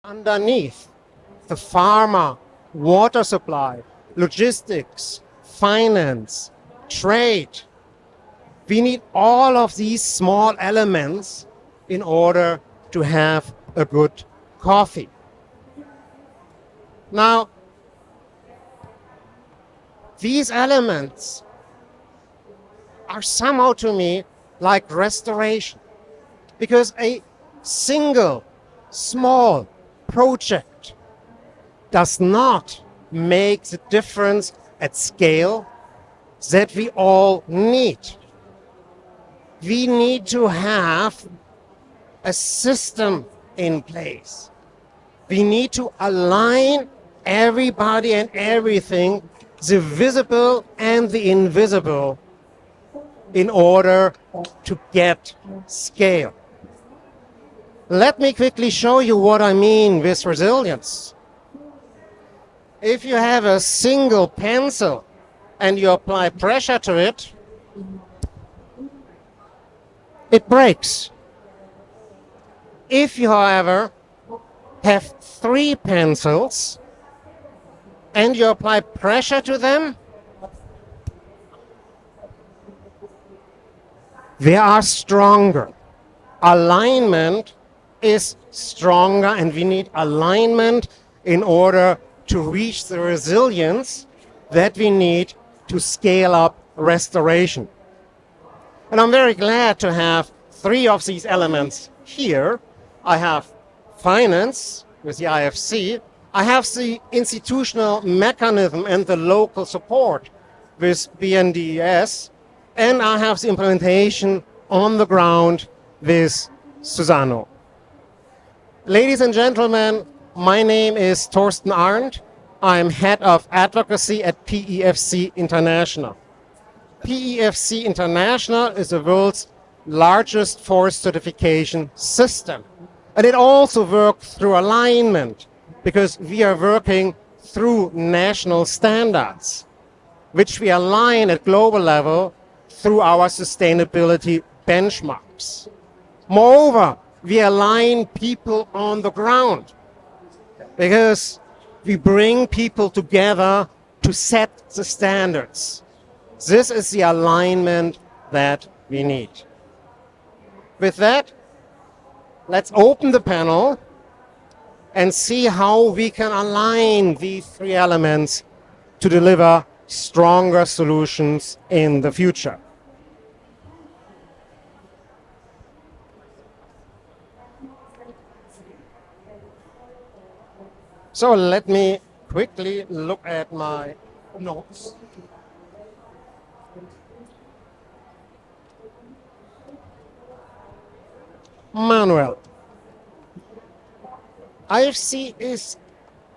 underneath the farmer, water supply, logistics, finance, trade. We need all of these small elements in order to have a good coffee. Now, these elements are somehow to me like restoration, because a single small project does not make the difference at scale that we all need. We need to have a system in place. We need to align everybody and everything, the visible and the invisible, in order to get scale. Let me quickly show you what I mean with resilience. If you have a single pencil and you apply pressure to it, it breaks. If you, however, have 3 pencils and you apply pressure to them, they are stronger. Alignment is stronger, and we need alignment in order to reach the resilience that we need to scale up restoration. And I'm very glad to have 3 of these elements here. I have finance with the IFC, I have the institutional mechanism and the local support with BNDES, and I have the implementation on the ground with Suzano. Ladies and gentlemen, my name is Thorsten Arndt. I'm head of advocacy at PEFC International. PEFC International is the world's largest forest certification system. And it also works through alignment, because we are working through national standards, which we align at global level through our sustainability benchmarks. Moreover, we align people on the ground, because we bring people together to set the standards. This is the alignment that we need. With that, let's open the panel and see how we can align these 3 elements to deliver stronger solutions in the future. So let me quickly look at my notes. Manuel, IFC is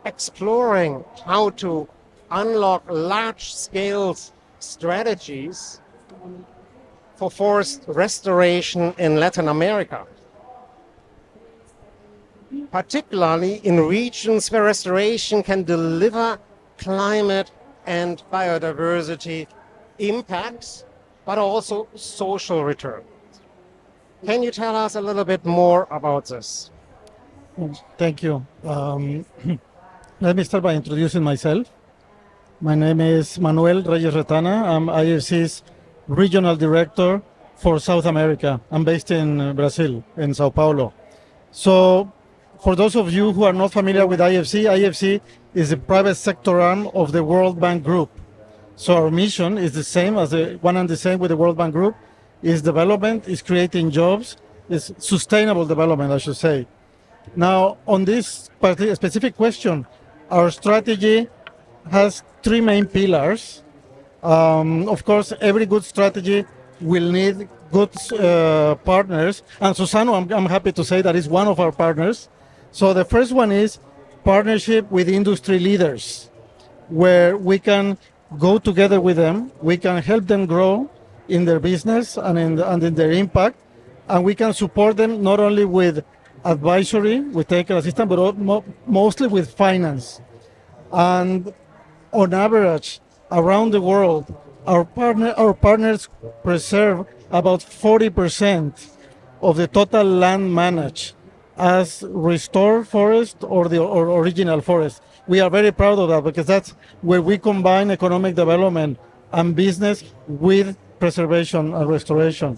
exploring how to unlock large-scale strategies for forest restoration in Latin America, particularly in regions where restoration can deliver climate and biodiversity impacts, but also social return. Can you tell us a little bit more about this? Thank you. Let me start by introducing myself. My name is Manuel Reyes Retana. I'm IFC's Regional Director for South America. I'm based in Brazil, in Sao Paulo. So, for those of you who are not familiar with IFC, IFC is the private sector arm of the World Bank Group. So our mission is the same as the one and the same with the World Bank Group. Is development, is creating jobs, is sustainable development, I should say. Now, on this specific question, our strategy has 3 main pillars. Of course, every good strategy will need good partners, and Suzano, I'm happy to say that is one of our partners. So the first one is partnership with industry leaders, where we can go together with them, we can help them grow in their business and in their impact, and we can support them not only with advisory, with technical assistance, but mostly with finance. And on average, around the world, our partners preserve about 40% of the total land managed as restore forest or the original forest. We are very proud of that because that's where we combine economic development and business with preservation and restoration.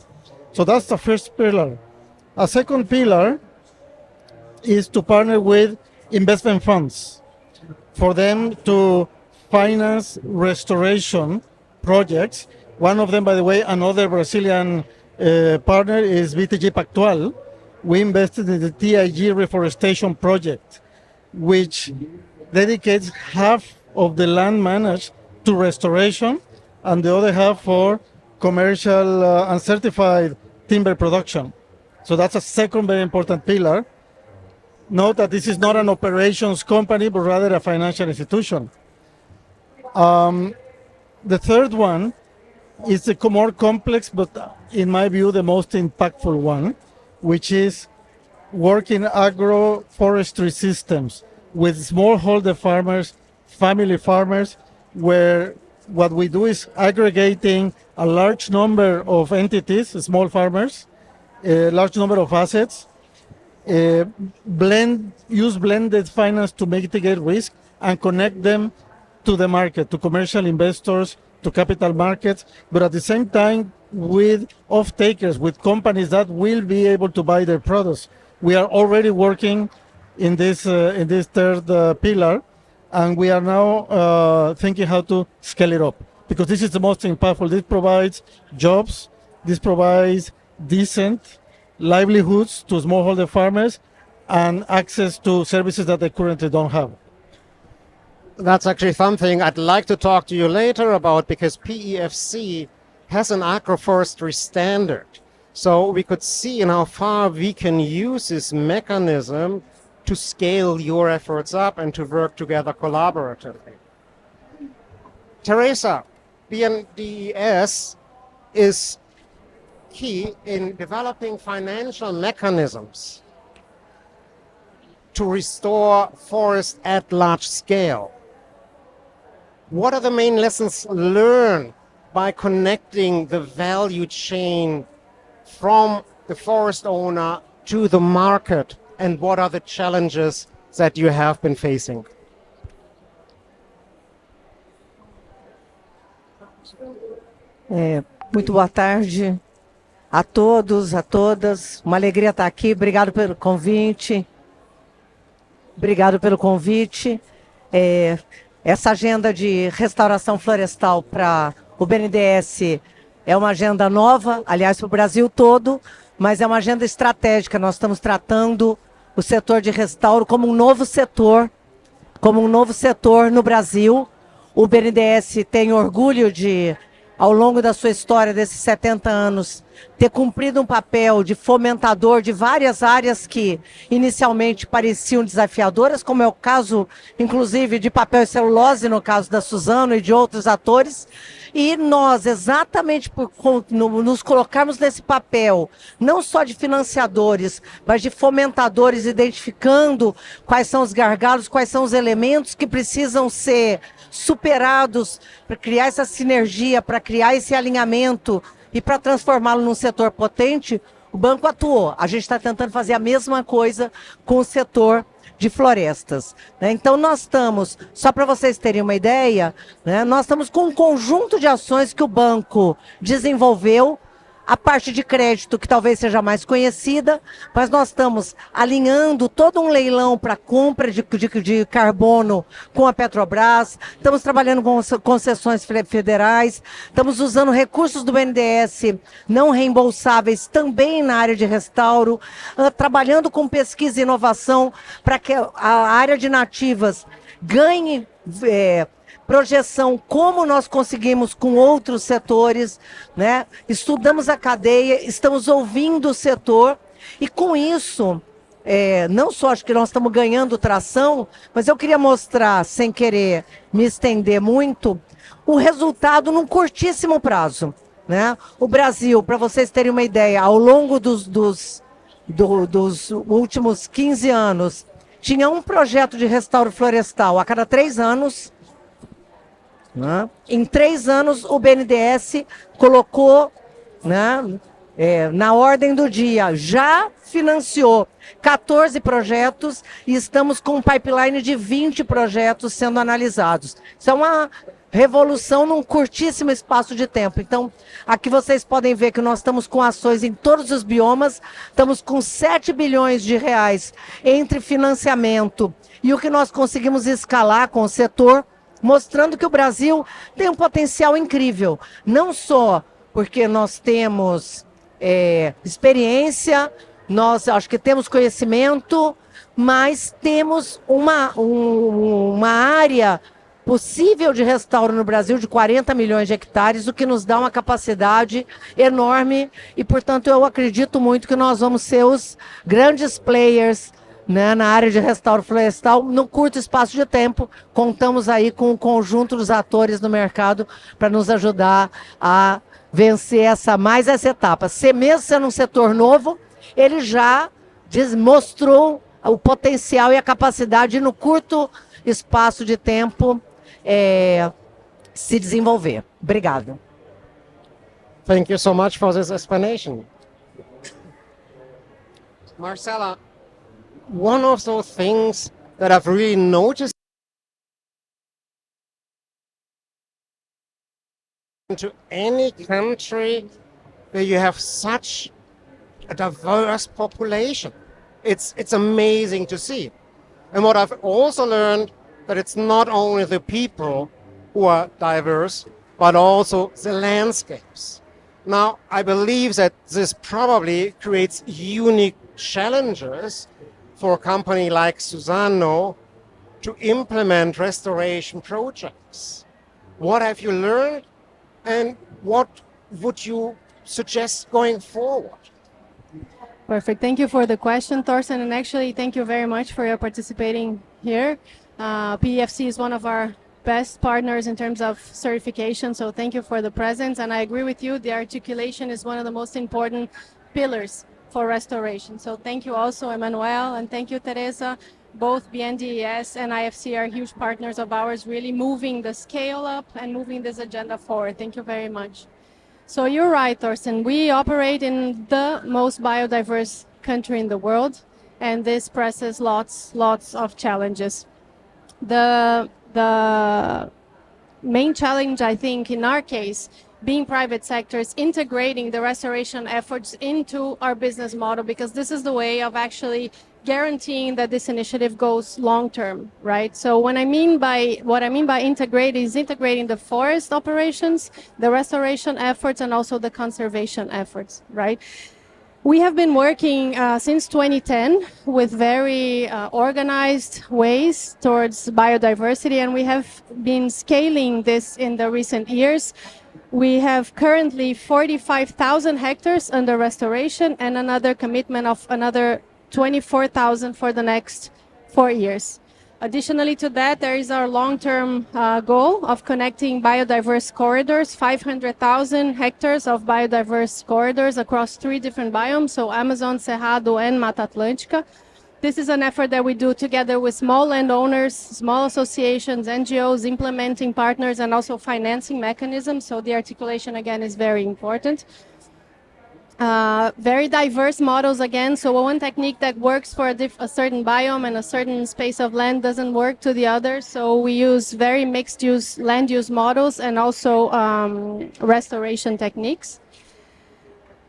So that's the first pillar. A second pillar is to partner with investment funds for them to finance restoration projects. One of them, by the way, another Brazilian partner is BTG Pactual. We invested in the TIG reforestation project, which dedicates half of the land managed to restoration and the other half for commercial and certified timber production. So that's a second very important pillar. Note that this is not an operations company, but rather a financial institution. The third one is the more complex, but in my view, the most impactful one, which is working agroforestry systems with smallholder farmers, family farmers, where what we do is aggregating a large number of entities, small farmers, a large number of assets, use blended finance to mitigate risk and connect them to the market, to commercial investors, to capital markets, but at the same time with off-takers, with companies that will be able to buy their products. We are already working in this third pillar, and we are now thinking how to scale it up, because this is the most impactful. This provides jobs, this provides decent livelihoods to smallholder farmers and access to services that they currently don't have. That's actually something I'd like to talk to you later about, because PEFC has an agroforestry standard. So we could see in how far we can use this mechanism to scale your efforts up and to work together collaboratively. Teresa, BNDES is key in developing financial mechanisms to restore forest at large scale. What are the main lessons learned by connecting the value chain from the forest owner to the market, and what are the challenges that you have been facing? Muito boa tarde a todos, a todas. Uma alegria estar aqui. Obrigado pelo convite. Obrigado pelo convite. Essa agenda de restauração florestal para o BNDES é uma agenda nova, aliás, para o Brasil todo, mas é uma agenda estratégica. Nós estamos tratando o setor de restauro como um novo setor no Brasil. O BNDES tem orgulho de, ao longo da sua história, desses 70 anos, ter cumprido um papel de fomentador de várias áreas que inicialmente pareciam desafiadoras, como é o caso, inclusive, de papel e celulose, no caso da Suzano e de outros atores. E nós, exatamente por nos colocarmos nesse papel, não só de financiadores, mas de fomentadores, identificando quais são os gargalos, quais são os elementos que precisam ser superados para criar essa sinergia, para criar esse alinhamento e para transformá-lo num setor potente, o banco atuou. A gente está tentando fazer a mesma coisa com o setor de florestas, né? Então nós estamos, só para vocês terem uma ideia, né, nós estamos com um conjunto de ações que o banco desenvolveu. A parte de crédito, que talvez seja mais conhecida, mas nós estamos alinhando todo um leilão para compra de carbono com a Petrobras, estamos trabalhando com concessões federais, estamos usando recursos do BNDES não reembolsáveis também na área de restauro, trabalhando com pesquisa e inovação para que a área de nativas ganhe projeção, como nós conseguimos com outros setores, né? Estudamos a cadeia, estamos ouvindo o setor, e com isso, não só acho que nós estamos ganhando tração, mas eu queria mostrar, sem querer me estender muito, o resultado num curtíssimo prazo, né? O Brasil, para vocês terem uma ideia, ao longo dos últimos 15 anos, tinha um projeto de restauro florestal a cada 3 anos, né? Em 3 anos, o BNDES colocou, né, na ordem do dia, já financiou 14 projetos e estamos com um pipeline de 20 projetos sendo analisados. Isso é uma revolução num curtíssimo espaço de tempo. Então, aqui vocês podem ver que nós estamos com ações em todos os biomas, estamos com 7 bilhões de reais entre financiamento e o que nós conseguimos escalar com o setor, mostrando que o Brasil tem um potencial incrível, não só porque nós temos experiência, nós acho que temos conhecimento, mas temos uma área possível de restauro no Brasil de 40 milhões de hectares, o que nos dá uma capacidade enorme e, portanto, eu acredito muito que nós vamos ser os grandes players, né, na área de restauro florestal no curto espaço de tempo. Contamos aí com o conjunto dos atores no mercado para nos ajudar a vencer essa etapa. Se mesmo sendo um setor novo, ele já mostrou o potencial e a capacidade no curto espaço de tempo se desenvolver. Obrigada. Thank you so much for this explanation. Marcela, one of those things that I've really noticed into any country where you have such a diverse population. It's amazing to see. And what I've also learned, that it's not only the people who are diverse, but also the landscapes. Now, I believe that this probably creates unique challenges for a company like Suzano to implement restoration projects. What have you learned, and what would you suggest going forward? Perfect. Thank you for the question, Thorsten, and actually thank you very much for your participating here. PEFC is one of our best partners in terms of certification, so thank you for the presence. And I agree with you, the articulation is one of the most important pillars for restoration. So thank you also, Emmanuel, and thank you, Teresa. Both BNDES and IFC are huge partners of ours, really moving the scale up and moving this agenda forward. Thank you very much. So you're right, Thorsten. We operate in the most biodiverse country in the world, and this presses lots of challenges. The main challenge, I think, in our case, being private sector, is integrating the restoration efforts into our business model, because this is the way of actually guaranteeing that this initiative goes long term, right? So what I mean by integrating is integrating the forest operations, the restoration efforts, and also the conservation efforts, right? We have been working since 2010 with very organized ways towards biodiversity, and we have been scaling this in the recent years. We have currently 45,000 hectares under restoration and another commitment of another 24,000 for the next 4 years. Additionally to that, there is our long-term goal of connecting biodiverse corridors, 500,000 hectares of biodiverse corridors across 3 different biomes, so Amazon, Cerrado, and Mata Atlântica. This is an effort that we do together with small landowners, small associations, NGOs, implementing partners, and also financing mechanisms, so the articulation, again, is very important. Very diverse models again, so one technique that works for a certain biome and a certain space of land doesn't work to the other, so we use very mixed use land use models and also restoration techniques.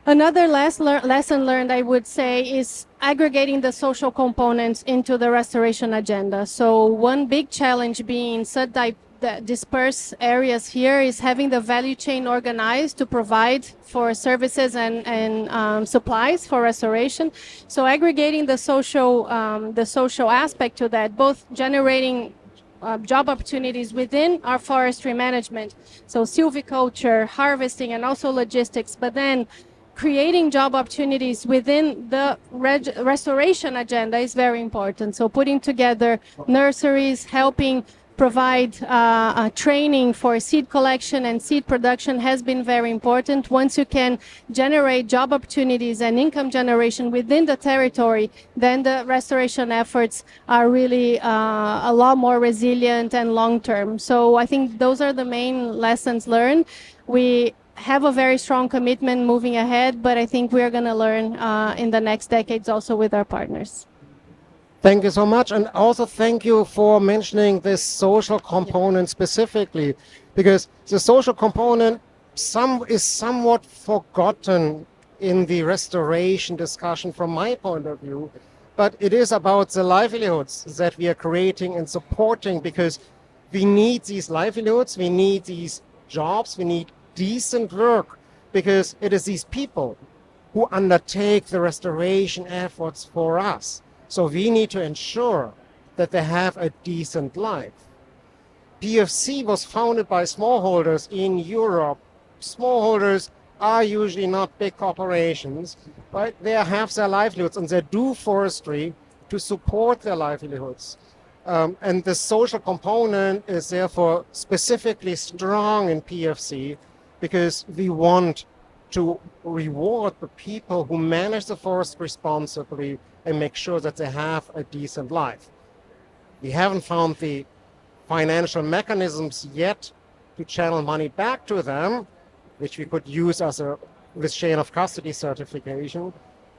Another lesson learned, I would say, is aggregating the social components into the restoration agenda. So one big challenge being such dispersed areas here is having the value chain organized to provide for services and supplies for restoration. So aggregating the social aspect to that, both generating job opportunities within our forestry management, so silviculture, harvesting, and also logistics, but then creating job opportunities within the restoration agenda is very important. So putting together nurseries, helping provide training for seed collection and seed production has been very important. Once you can generate job opportunities and income generation within the territory, then the restoration efforts are really a lot more resilient and long-term. So I think those are the main lessons learned. We have a very strong commitment moving ahead, but I think we are going to learn in the next decades also with our partners. Thank you so much, and also thank you for mentioning this social component specifically, because the social component is somewhat forgotten in the restoration discussion from my point of view, but it is about the livelihoods that we are creating and supporting, because we need these livelihoods, we need these jobs, we need decent work, because it is these people who undertake the restoration efforts for us. So we need to ensure that they have a decent life. PFC was founded by smallholders in Europe. Smallholders are usually not big corporations, but they have their livelihoods and they do forestry to support their livelihoods. And the social component is therefore specifically strong in PFC, because we want to reward the people who manage the forest responsibly and make sure that they have a decent life. We haven't found the financial mechanisms yet to channel money back to them, which we could use as with chain of custody certification.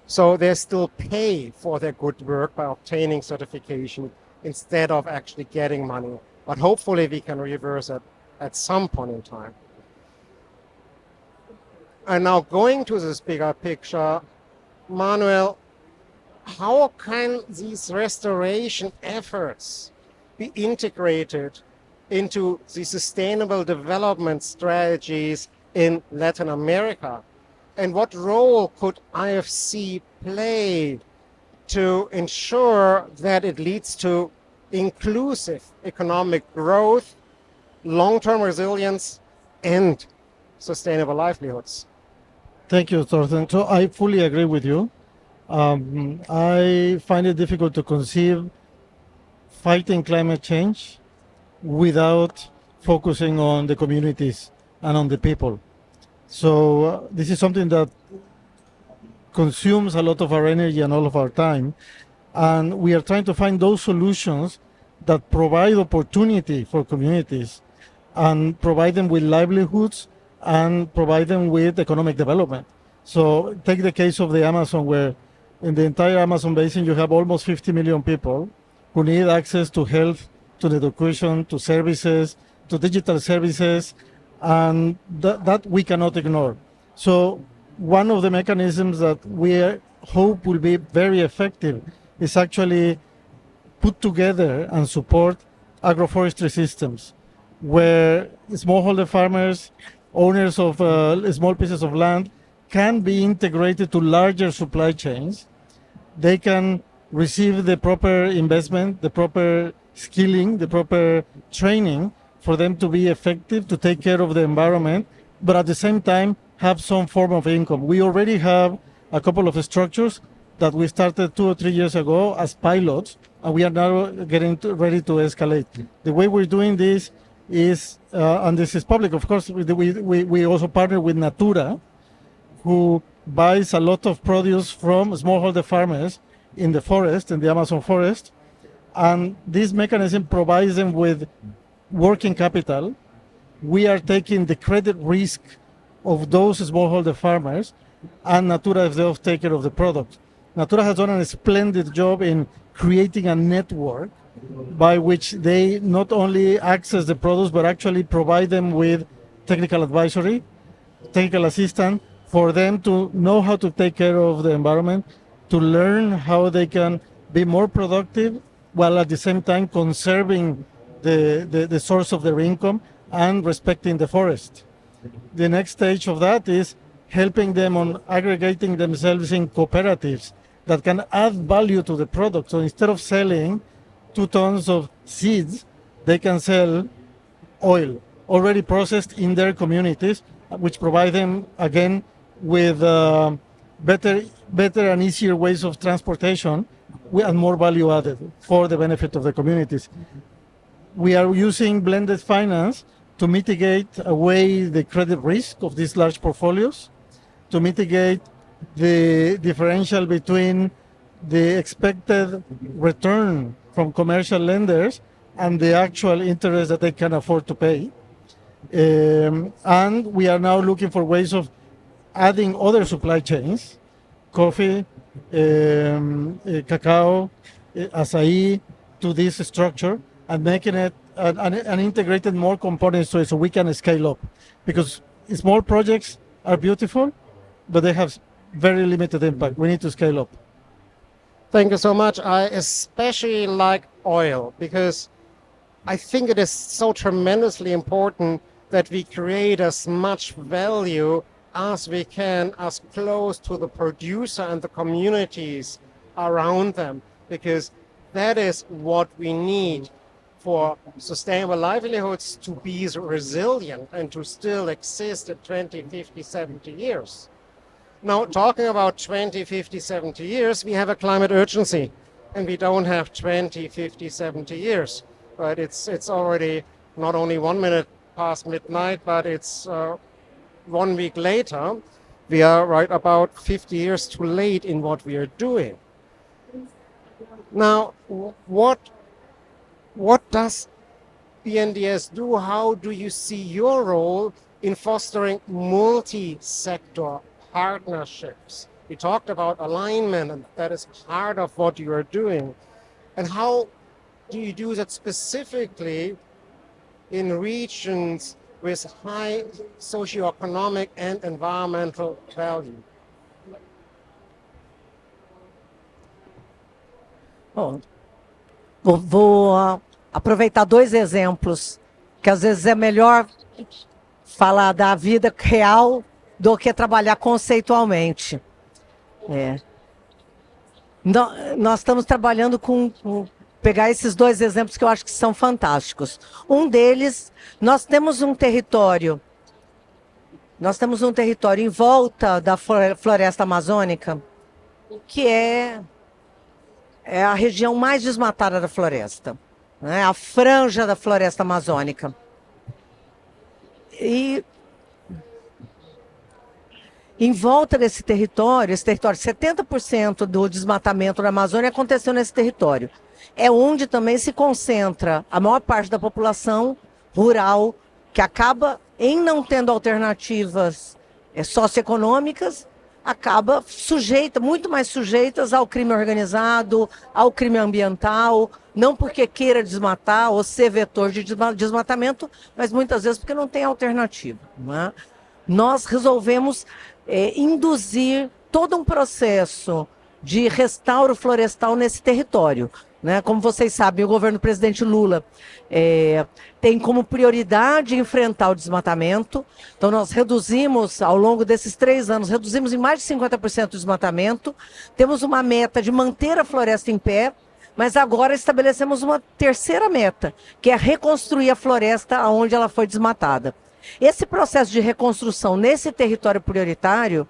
So they still pay for their good work by obtaining certification instead of actually getting money. But hopefully we can reverse it at some point in time. And now going to this bigger picture, Manuel, how can these restoration efforts be integrated into the sustainable development strategies in Latin America? And what role could IFC play to ensure that it leads to inclusive economic growth, long-term resilience, and sustainable livelihoods? Thank you, Thorsten. So I fully agree with you. I find it difficult to conceive fighting climate change without focusing on the communities and on the people. So this is something that consumes a lot of our energy and all of our time. And we are trying to find those solutions that provide opportunity for communities and provide them with livelihoods and provide them with economic development. So take the case of the Amazon, where in the entire Amazon basin you have almost 50 million people who need access to health, to education, to services, to digital services, and that we cannot ignore. So one of the mechanisms that we hope will be very effective is actually put together and support agroforestry systems, where smallholder farmers, owners of small pieces of land, can be integrated to larger supply chains. They can receive the proper investment, the proper skilling, the proper training for them to be effective, to take care of the environment, but at the same time have some form of income. We already have a couple of structures that we started 2 or 3 years ago as pilots, and we are now getting ready to escalate. The way we're doing this is, and this is public, of course, we also partner with Natura, who buys a lot of produce from smallholder farmers in the forest, in the Amazon forest, and this mechanism provides them with working capital. We are taking the credit risk of those smallholder farmers, and Natura is the off-taker of the product. Natura has done a splendid job in creating a network by which they not only access the produce, but actually provide them with technical advisory, technical assistance, for them to know how to take care of the environment, to learn how they can be more productive, while at the same time conserving the source of their income and respecting the forest. The next stage of that is helping them on aggregating themselves in cooperatives that can add value to the product. So instead of selling 2 tons of seeds, they can sell oil already processed in their communities, which provide them again with better and easier ways of transportation and more value added for the benefit of the communities. We are using blended finance to mitigate away the credit risk of these large portfolios, to mitigate the differential between the expected return from commercial lenders and the actual interest that they can afford to pay. And we are now looking for ways of adding other supply chains, coffee, cacao, acai, to this structure and making it and integrated more components to it so we can scale up. Because small projects are beautiful, but they have very limited impact. We need to scale up. Thank you so much. I especially like oil because I think it is so tremendously important that we create as much value as we can, as close to the producer and the communities around them, because that is what we need for sustainable livelihoods to be resilient and to still exist in 20, 50, 70 years. Now, talking about 20, 50, 70 years, we have a climate urgency, and we don't have 20, 50, 70 years. But it's already not only 1 minute past midnight, but it's 1 week later. We are right about 50 years too late in what we are doing. Now, what does BNDES do? How do you see your role in fostering multi-sector partnerships? We talked about alignment, and that is part of what you are doing. And how do you do that specifically in regions with high socioeconomic and environmental value? Bom, vou aproveitar 2 exemplos, que às vezes é melhor falar da vida real do que trabalhar conceitualmente. Nós estamos trabalhando pegar esses 2 exemplos que eu acho que são fantásticos. Um deles, nós temos um território em volta da floresta amazônica, que é a região mais desmatada da floresta, né? A franja da floresta amazônica. E em volta desse território, 70% do desmatamento da Amazônia aconteceu nesse território. É onde também se concentra a maior parte da população rural, que acaba, em não tendo alternativas socioeconômicas, acaba muito mais sujeitas ao crime organizado, ao crime ambiental, não porque queira desmatar ou ser vetor de desmatamento, mas muitas vezes porque não tem alternativa, né? Nós resolvemos induzir todo um processo de restauro florestal nesse território, né? Como vocês sabem, o governo do presidente Lula tem como prioridade enfrentar o desmatamento. Então nós reduzimos, ao longo desses 3 anos, reduzimos em mais de 50% o desmatamento. Temos uma meta de manter a floresta em pé, mas agora estabelecemos uma terceira meta, que é reconstruir a floresta onde ela foi desmatada. Esse processo de reconstrução nesse território prioritário,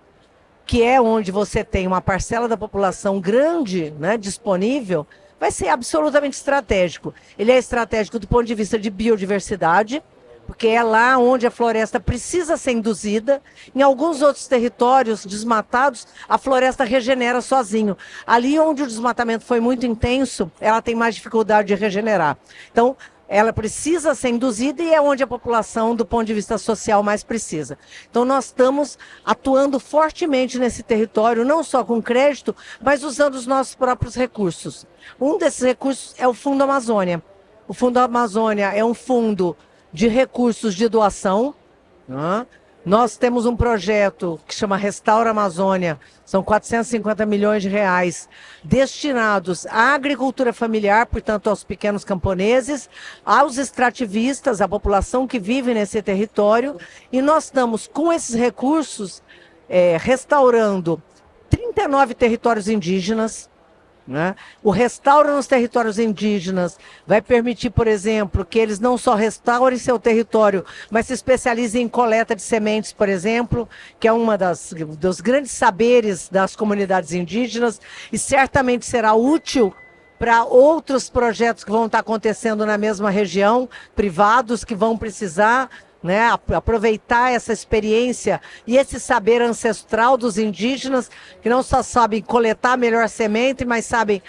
que é onde você tem uma parcela da população grande, né, disponível, vai ser absolutamente estratégico. Ele é estratégico do ponto de vista de biodiversidade, porque é lá onde a floresta precisa ser induzida. Em alguns outros territórios desmatados, a floresta regenera sozinho. Ali onde o desmatamento foi muito intenso, ela tem mais dificuldade de regenerar. Então, ela precisa ser induzida e é onde a população, do ponto de vista social, mais precisa. Então, nós estamos atuando fortemente nesse território, não só com crédito, mas usando os nossos próprios recursos. Um desses recursos é o Fundo Amazônia. O Fundo Amazônia é um fundo de recursos de doação, né? Nós temos um projeto que chama Restaura Amazônia, são 450 milhões de reais destinados à agricultura familiar, portanto aos pequenos camponeses, aos extrativistas, à população que vive nesse território, e nós estamos com esses recursos restaurando 39 territórios indígenas, né? O restauro nos territórios indígenas vai permitir, por exemplo, que eles não só restaurem seu território, mas se especializem em coleta de sementes, por exemplo, que é uma dos grandes saberes das comunidades indígenas, e certamente será útil para outros projetos que vão estar acontecendo na mesma região, privados que vão precisar, né, aproveitar essa experiência e esse saber ancestral dos indígenas, que não só sabem coletar a melhor semente, mas sabem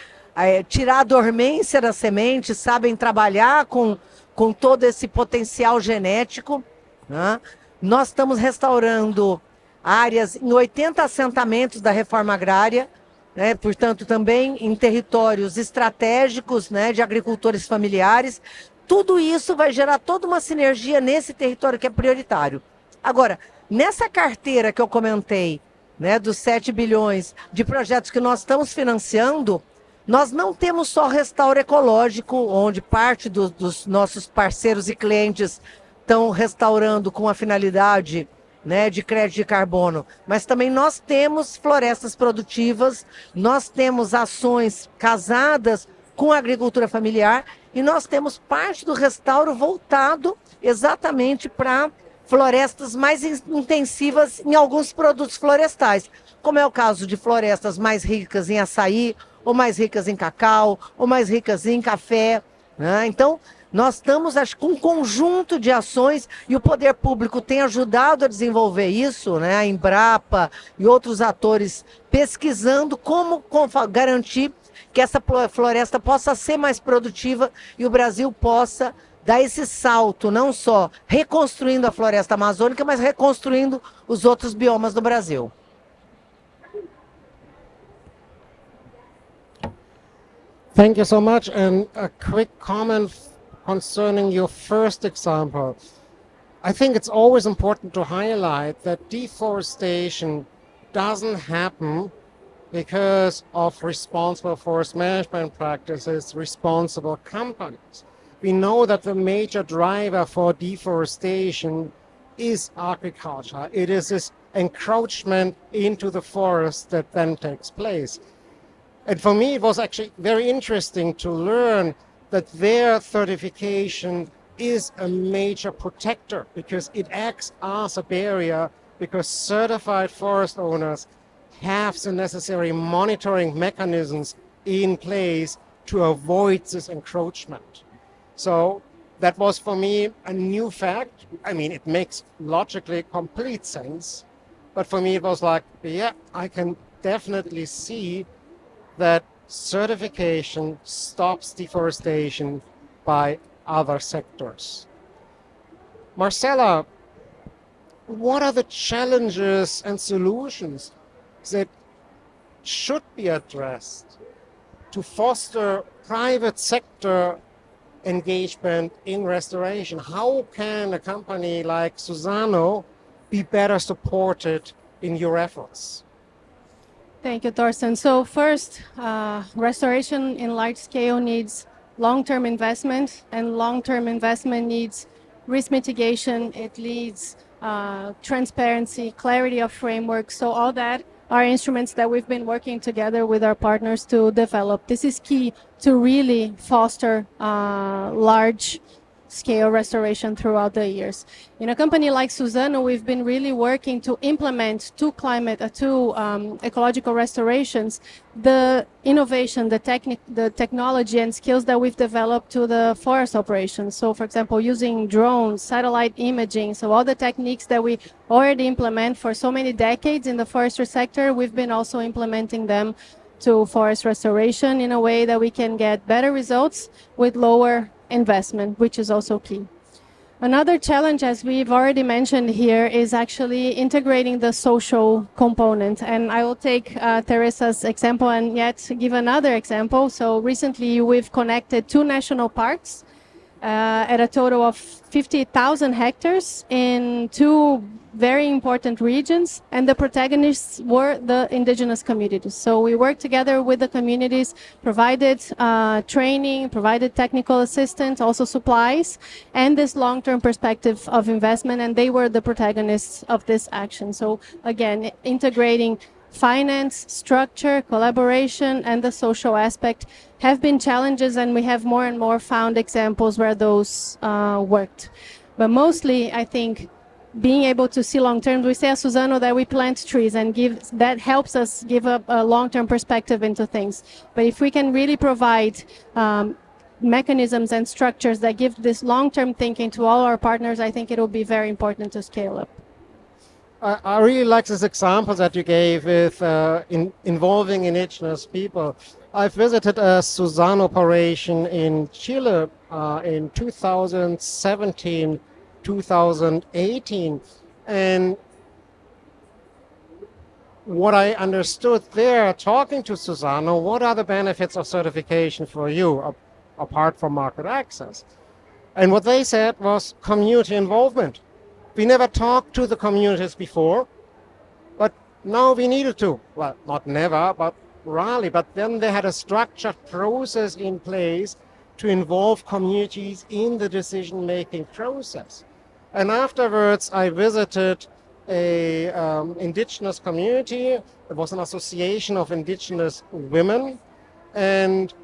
tirar a dormência da semente, sabem trabalhar com todo esse potencial genético. né? Nós estamos restaurando áreas em 80 assentamentos da reforma agrária, né? Portanto, também em territórios estratégicos, né, de agricultores familiares. Tudo isso vai gerar toda uma sinergia nesse território que é prioritário. Agora, nessa carteira que eu comentei, né, dos 7 bilhões de projetos que nós estamos financiando, nós não temos só restauro ecológico, onde parte dos nossos parceiros e clientes estão restaurando com a finalidade, né, de crédito de carbono, mas também nós temos florestas produtivas, nós temos ações casadas com a agricultura familiar e nós temos parte do restauro voltado exatamente para florestas mais intensivas em alguns produtos florestais, como é o caso de florestas mais ricas em açaí, ou mais ricas em cacau, ou mais ricas em café, né? Então, nós estamos, acho, com um conjunto de ações e o poder público tem ajudado a desenvolver isso, né? A Embrapa e outros atores pesquisando como garantir que essa floresta possa ser mais produtiva e o Brasil possa dar esse salto, não só reconstruindo a floresta amazônica, mas reconstruindo os outros biomas do Brasil. Thank you so much. And a quick comment concerning your first example. I think it's always important to highlight that deforestation doesn't happen because of responsible forest management practices, responsible companies. We know that the major driver for deforestation is agriculture. It is this encroachment into the forest that then takes place. And for me, it was actually very interesting to learn that their certification is a major protector because it acts as a barrier because certified forest owners have the necessary monitoring mechanisms in place to avoid this encroachment. So that was for me a new fact. I mean, it makes logically complete sense, but for me it was like, yeah, I can definitely see that certification stops deforestation by other sectors. Marcella, what are the challenges and solutions that should be addressed to foster private sector engagement in restoration? How can a company like Suzano be better supported in your efforts? Thank you, Thorsten. So first, restoration in large scale needs long-term investment, and long-term investment needs risk mitigation. It needs transparency, clarity of framework. So all that are instruments that we've been working together with our partners to develop. This is key to really foster large scale restoration throughout the years. In a company like Suzano, we've been really working to implement two ecological restorations, the innovation, the technology and skills that we've developed to the forest operations. So for example, using drones, satellite imaging, so all the techniques that we already implement for so many decades in the forestry sector, we've been also implementing them to forest restoration in a way that we can get better results with lower investment, which is also key. Another challenge, as we've already mentioned here, is actually integrating the social component. And I will take Teresa's example and yet give another example. So recently we've connected 2 national parks at a total of 50,000 hectares in 2 very important regions, and the protagonists were the indigenous communities. So we worked together with the communities, provided training, provided technical assistance, also supplies, and this long-term perspective of investment, and they were the protagonists of this action. So again, integrating finance, structure, collaboration, and the social aspect have been challenges, and we have more and more found examples where those worked. But mostly, I think, being able to see long-term, we say at Suzano that we plant trees and that helps us give a long-term perspective into things. But if we can really provide mechanisms and structures that give this long-term thinking to all our partners, I think it will be very important to scale up. I really like this example that you gave with involving indigenous people. I've visited a Suzano operation in Chile in 2017, 2018. And what I understood there, talking to Suzano, what are the benefits of certification for you, apart from market access? And what they said was community involvement. We never talked to the communities before, but now we needed to. Well, not never, but rarely. But then they had a structured process in place to involve communities in the decision-making process. And afterwards, I visited a indigenous community. It was an association of indigenous women. And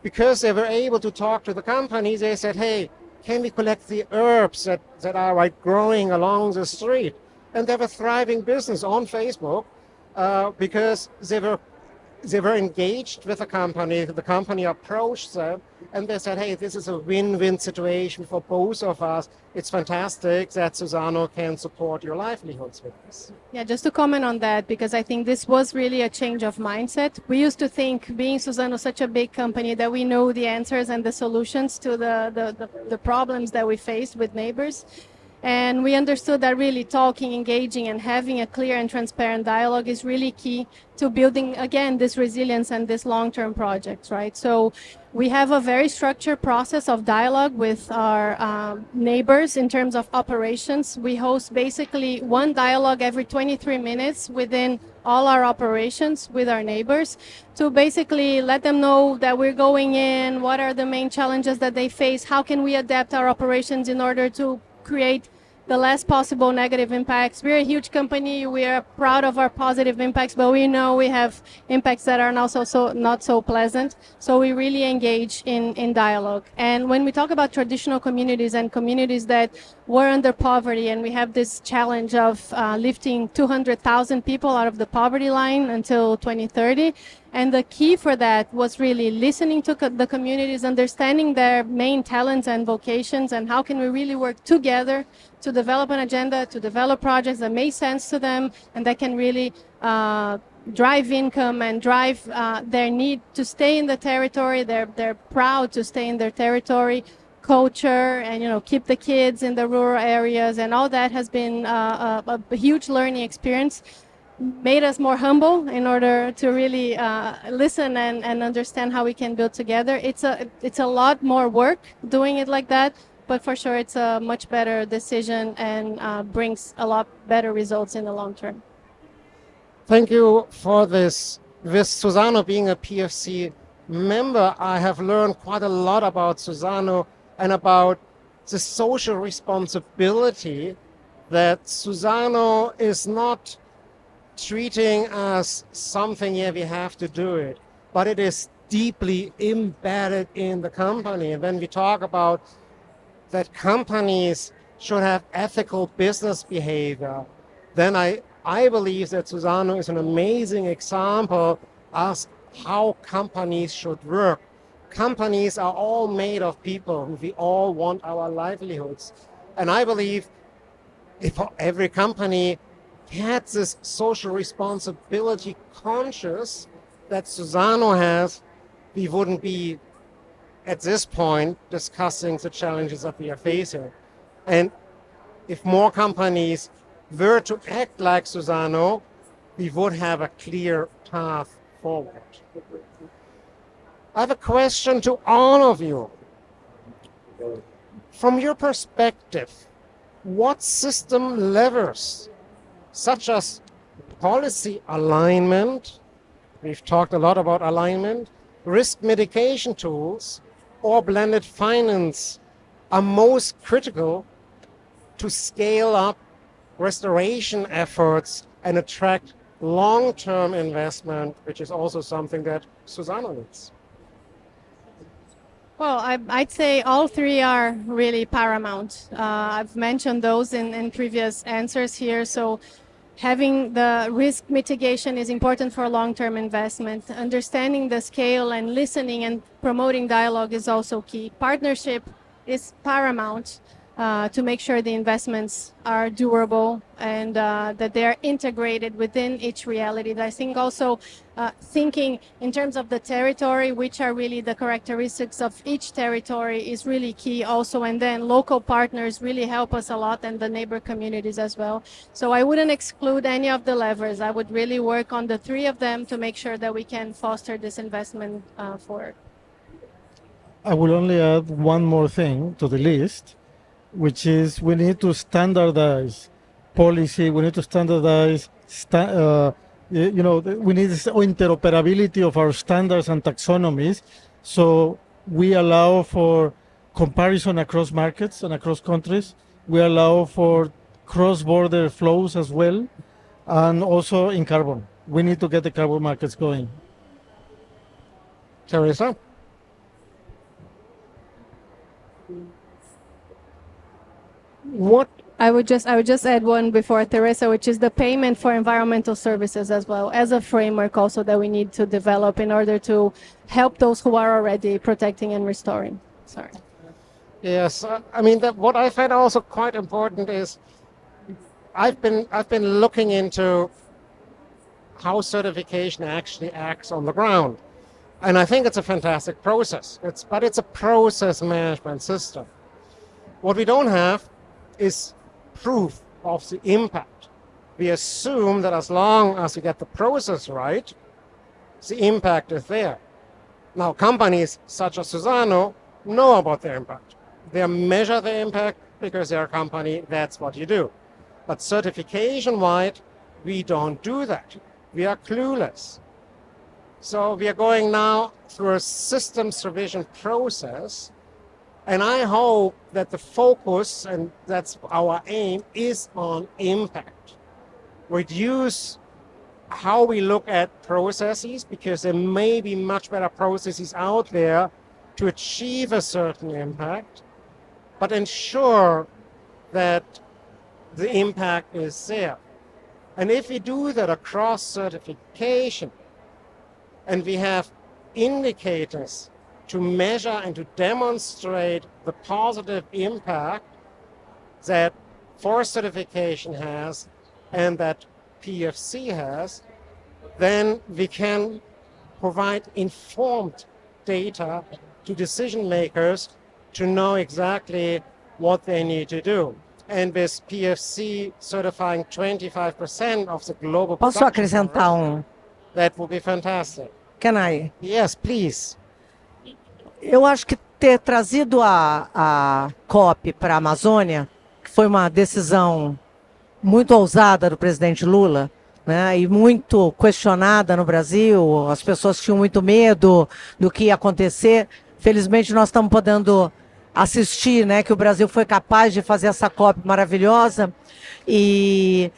because they were able to talk to the companies, they said, hey, can we collect the herbs that are like growing along the street? And they have a thriving business on Facebook because they were engaged with the company approached them, and they said, hey, this is a win-win situation for both of us. It's fantastic that Suzano can support your livelihoods with this. Yeah, just to comment on that, because I think this was really a change of mindset. We used to think, being Suzano such a big company, that we know the answers and the solutions to the problems that we faced with neighbors. And we understood that really talking, engaging, and having a clear and transparent dialogue is really key to building, again, this resilience and this long-term projects, right? So we have a very structured process of dialogue with our neighbors in terms of operations. We host basically one dialogue every 23 minutes within all our operations with our neighbors to basically let them know that we're going in, what are the main challenges that they face, how can we adapt our operations in order to create the less possible negative impacts. We're a huge company. We are proud of our positive impacts, but we know we have impacts that are not so pleasant. So we really engage in dialogue. And when we talk about traditional communities and communities that were under poverty, and we have this challenge of lifting 200,000 people out of the poverty line until 2030. And the key for that was really listening to the communities, understanding their main talents and vocations, and how can we really work together to develop an agenda, to develop projects that make sense to them, and that can really drive income and drive their need to stay in the territory. They're proud to stay in their territory, culture, and keep the kids in the rural areas, and all that has been a huge learning experience. Made us more humble in order to really listen and understand how we can build together. It's a lot more work doing it like that, but for sure it's a much better decision and brings a lot better results in the long term. Thank you for this. With Suzano being a PFC member, I have learned quite a lot about Suzano and about the social responsibility that Suzano is not treating as something, yeah, we have to do it, but it is deeply embedded in the company. And when we talk about that companies should have ethical business behavior, then I believe that Suzano is an amazing example as how companies should work. Companies are all made of people. We all want our livelihoods. And I believe if every company had this social responsibility conscious that Suzano has, we wouldn't be at this point discussing the challenges that we are facing. And if more companies were to act like Suzano, we would have a clear path forward. I have a question to all of you. From your perspective, what system levers, such as policy alignment, we've talked a lot about alignment, risk mitigation tools, or blended finance are most critical to scale up restoration efforts and attract long-term investment, which is also something that Suzano needs? Well, I'd say all three are really paramount. I've mentioned those in previous answers here. So having the risk mitigation is important for long-term investment. Understanding the scale and listening and promoting dialogue is also key. Partnership is paramount. to make sure the investments are durable and that they are integrated within each reality. I think also thinking in terms of the territory, which are really the characteristics of each territory is really key also. And then local partners really help us a lot, and the neighbor communities as well. So I wouldn't exclude any of the levers. I would really work on the three of them to make sure that we can foster this investment forward. I will only add one more thing to the list, which is we need to standardize policy, we need to standardize, we need interoperability of our standards and taxonomies, so we allow for comparison across markets and across countries. We allow for cross-border flows as well, and also in carbon. We need to get the carbon markets going. Teresa? What? I would just add one before Teresa, which is the payment for environmental services as well as a framework also that we need to develop in order to help those who are already protecting and restoring. Sorry. Yes, I mean what I find also quite important is I've been looking into how certification actually acts on the ground, and I think it's a fantastic process. But it's a process management system. What we don't have is proof of the impact. We assume that as long as we get the process right, the impact is there. Now, companies such as Suzano know about their impact. They measure the impact because they're a company, that's what you do. But certification-wide, we don't do that. We are clueless. So we are going now through a systems revision process. And I hope that the focus, and that's our aim, is on impact. Reduce how we look at processes, because there may be much better processes out there to achieve a certain impact, but ensure that the impact is there. And if we do that across certification, and we have indicators to measure and to demonstrate the positive impact that forest certification has and that PFC has, then we can provide informed data to decision makers to know exactly what they need to do. And with PFC certifying 25% of the global Posso acrescentar that would be fantastic. Can I? Yes, please. Eu acho que ter trazido a COP para a Amazônia, que foi uma decisão muito ousada do presidente Lula, né, e muito questionada no Brasil, as pessoas tinham muito medo do que ia acontecer. Felizmente nós estamos podendo assistir, né, que o Brasil foi capaz de fazer essa COP maravilhosa, e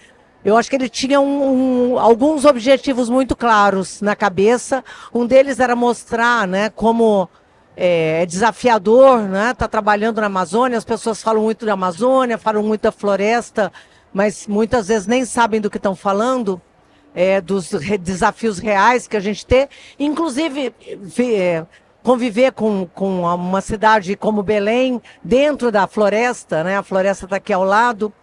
eu acho que ele tinha alguns objetivos muito claros na cabeça. Um deles era mostrar, né, como é desafiador, né? Tá trabalhando na Amazônia, as pessoas falam muito da Amazônia, falam muito da floresta, mas muitas vezes nem sabem do que estão falando, dos desafios reais que a gente tem. Inclusive, conviver com uma cidade como Belém, dentro da floresta, né? A floresta está aqui ao lado.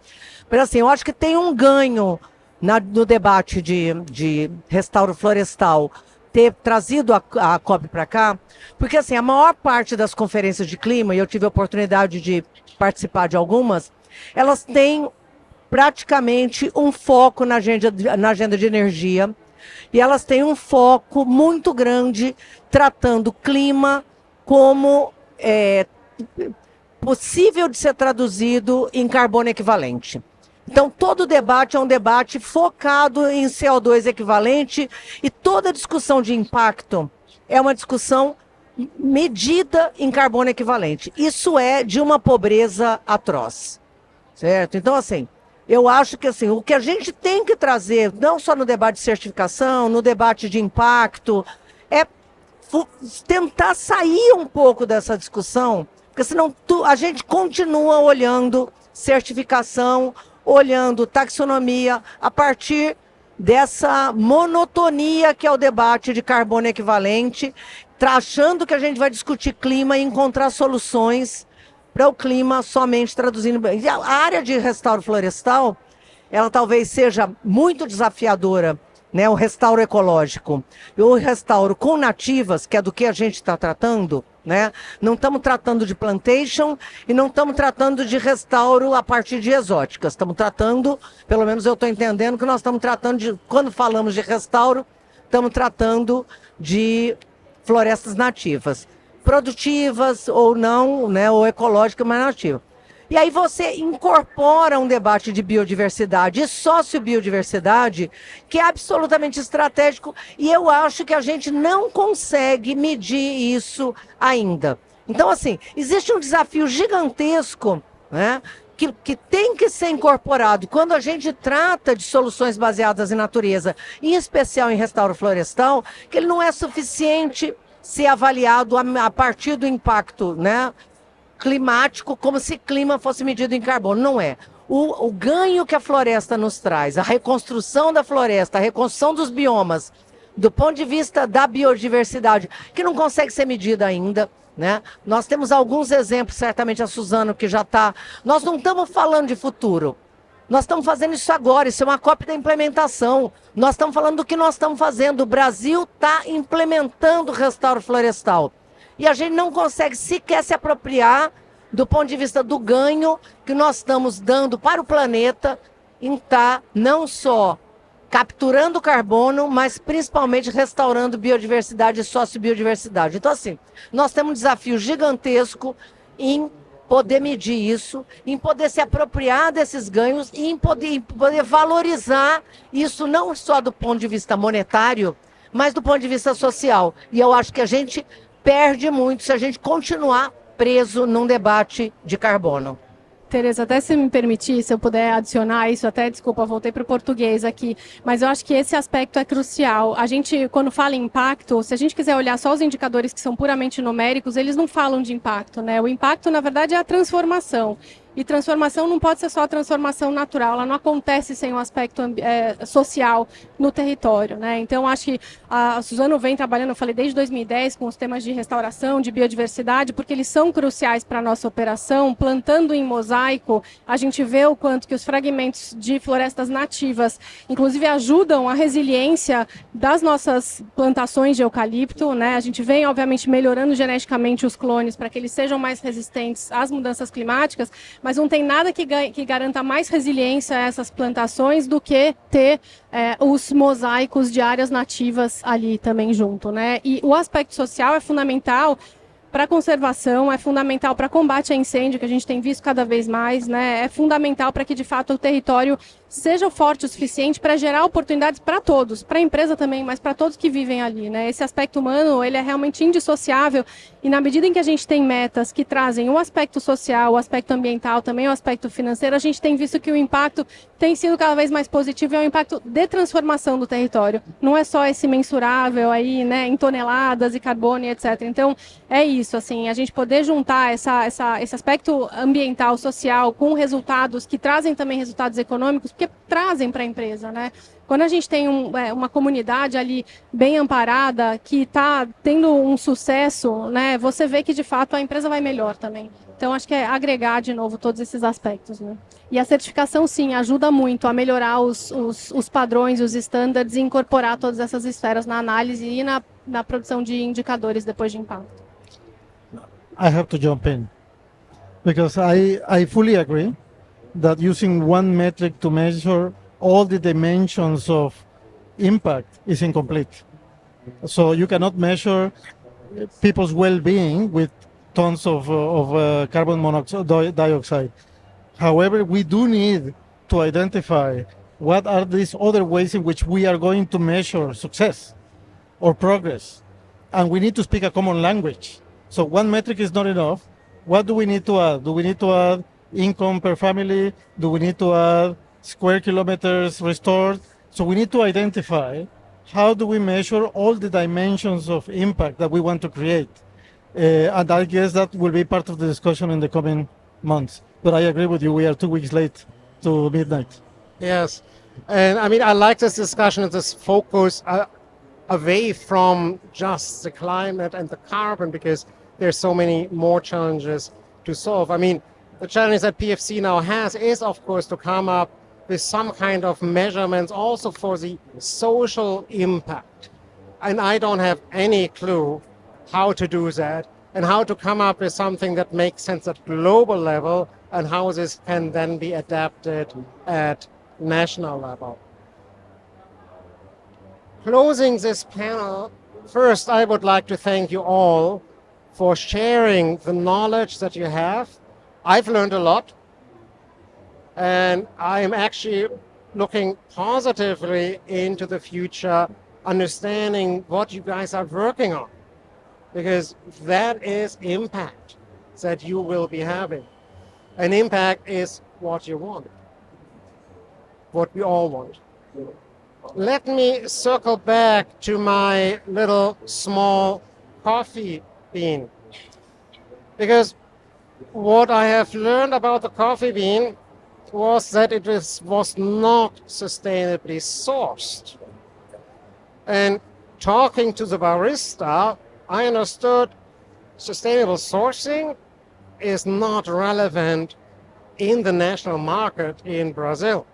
Mas assim, eu acho que tem um ganho no debate de restauro florestal, ter trazido a COP para cá, porque assim, a maior parte das conferências de clima, e eu tive a oportunidade de participar de algumas, elas têm praticamente um foco na agenda de energia, e elas têm um foco muito grande tratando o clima como possível de ser traduzido em carbono equivalente. Então, todo o debate é um debate focado em CO2 equivalente, e toda discussão de impacto é uma discussão medida em carbono equivalente. Isso é de uma pobreza atroz, certo? Então, assim, eu acho que assim, o que a gente tem que trazer, não só no debate de certificação, no debate de impacto, é tentar sair um pouco dessa discussão, porque senão a gente continua olhando certificação, olhando taxonomia a partir dessa monotonia que é o debate de carbono equivalente, achando que a gente vai discutir clima e encontrar soluções para o clima, somente traduzindo. A área de restauro florestal, ela talvez seja muito desafiadora, né? O restauro ecológico. E o restauro com nativas, que é do que a gente está tratando, né? Não estamos tratando de plantation e não estamos tratando de restauro a partir de exóticas. Estamos tratando, pelo menos eu estou entendendo que nós estamos tratando de, quando falamos de restauro, estamos tratando de florestas nativas, produtivas ou não, né? Ou ecológicas, mas nativas. E aí você incorpora um debate de biodiversidade e sociobiodiversidade, que é absolutamente estratégico, e eu acho que a gente não consegue medir isso ainda. Então, assim, existe um desafio gigantesco, né, que tem que ser incorporado quando a gente trata de soluções baseadas em natureza, em especial em restauro florestal, que ele não é suficiente ser avaliado a partir do impacto, né, climático, como se clima fosse medido em carbono. Não é. O ganho que a floresta nos traz, a reconstrução da floresta, a reconstrução dos biomas, do ponto de vista da biodiversidade, que não consegue ser medida ainda, né? Nós temos alguns exemplos, certamente a Suzano, que já está... Nós não estamos falando de futuro. Nós estamos fazendo isso agora, isso é uma cópia da implementação. Nós estamos falando do que nós estamos fazendo. O Brasil está implementando o restauro florestal. E a gente não consegue sequer se apropriar do ponto de vista do ganho que nós estamos dando para o planeta em estar não só capturando carbono, mas principalmente restaurando biodiversidade e sociobiodiversidade. Então, assim, nós temos um desafio gigantesco em poder medir isso, em poder se apropriar desses ganhos e em poder valorizar isso não só do ponto de vista monetário, mas do ponto de vista social. E eu acho que a gente perde muito se a gente continuar preso num debate de carbono. Tereza, até se me permitir, se eu puder adicionar isso, até, desculpa, voltei para o português aqui, mas eu acho que esse aspecto é crucial. A gente, quando fala em impacto, se a gente quiser olhar só os indicadores que são puramente numéricos, eles não falam de impacto, né? O impacto, na verdade, é a transformação. E transformação não pode ser só a transformação natural, ela não acontece sem um aspecto social no território, né? Então, acho que a Suzano vem trabalhando, eu falei, desde 2010, com os temas de restauração, de biodiversidade, porque eles são cruciais para a nossa operação. Plantando em mosaico, a gente vê o quanto que os fragmentos de florestas nativas, inclusive, ajudam a resiliência das nossas plantações de eucalipto, né? A gente vem, obviamente, melhorando geneticamente os clones para que eles sejam mais resistentes às mudanças climáticas, mas não tem nada que garanta mais resiliência a essas plantações do que ter os mosaicos de áreas nativas ali também junto, né? E o aspecto social é fundamental para a conservação, é fundamental para combate a incêndio, que a gente tem visto cada vez mais, né? É fundamental para que, de fato, o território seja forte o suficiente para gerar oportunidades para todos, para a empresa também, mas para todos que vivem ali, né? Esse aspecto humano, ele é realmente indissociável, e na medida em que a gente tem metas que trazem o aspecto social, o aspecto ambiental, também o aspecto financeiro, a gente tem visto que o impacto tem sido cada vez mais positivo, e é um impacto de transformação do território. Não é só esse mensurável aí, né, em toneladas e carbono e etc. Então, é isso, assim, a gente poder juntar esse aspecto ambiental, social, com resultados que trazem também resultados econômicos, porque trazem para a empresa, né? Quando a gente tem uma comunidade ali bem amparada, que está tendo um sucesso, né, você vê que, de fato, a empresa vai melhor também. Então, acho que é agregar, de novo, todos esses aspectos, né? E a certificação, sim, ajuda muito a melhorar os padrões, os standards, e incorporar todas essas esferas na análise e na produção de indicadores depois de impacto. I have to jump in because I fully agree that using one metric to measure all the dimensions of impact is incomplete. So you cannot measure people's well-being with tons of carbon dioxide. However, we do need to identify what are these other ways in which we are going to measure success or progress. And we need to speak a common language. So one metric is not enough. What do we need to add? Do we need to add income per family? Do we need to add square kilometers restored? So we need to identify how do we measure all the dimensions of impact that we want to create. And I guess that will be part of the discussion in the coming months. But I agree with you, we are 2 weeks late to midnight. Yes. And I mean, I like this discussion and this focus away from just the climate and the carbon, because there's so many more challenges to solve. I mean, the challenge that PFC now has is, of course, to come up with some kind of measurements also for the social impact. And I don't have any clue how to do that and how to come up with something that makes sense at global level and how this can then be adapted at national level. Closing this panel, first I would like to thank you all for sharing the knowledge that you have. I've learned a lot, and I'm actually looking positively into the future, understanding what you guys are working on, because that is impact that you will be having. And impact is what you want, what we all want. Let me circle back to my little small coffee bean, because what I have learned about the coffee bean was that it was not sustainably sourced. And talking to the barista, I understood sustainable sourcing is not relevant in the national market in Brazil.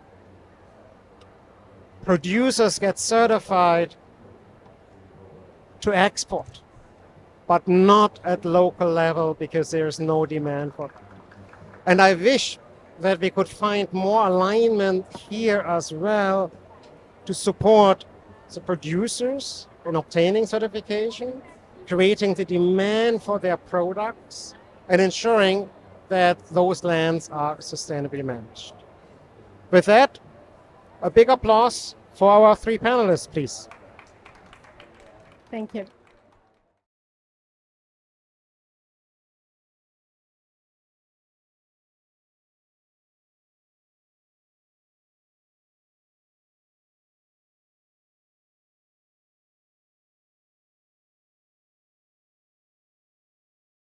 Producers get certified to export, but not at local level because there's no demand for that. And I wish that we could find more alignment here as well to support the producers in obtaining certification, creating the demand for their products, and ensuring that those lands are sustainably managed. With that, a big applause for our three panelists, please. Thank you.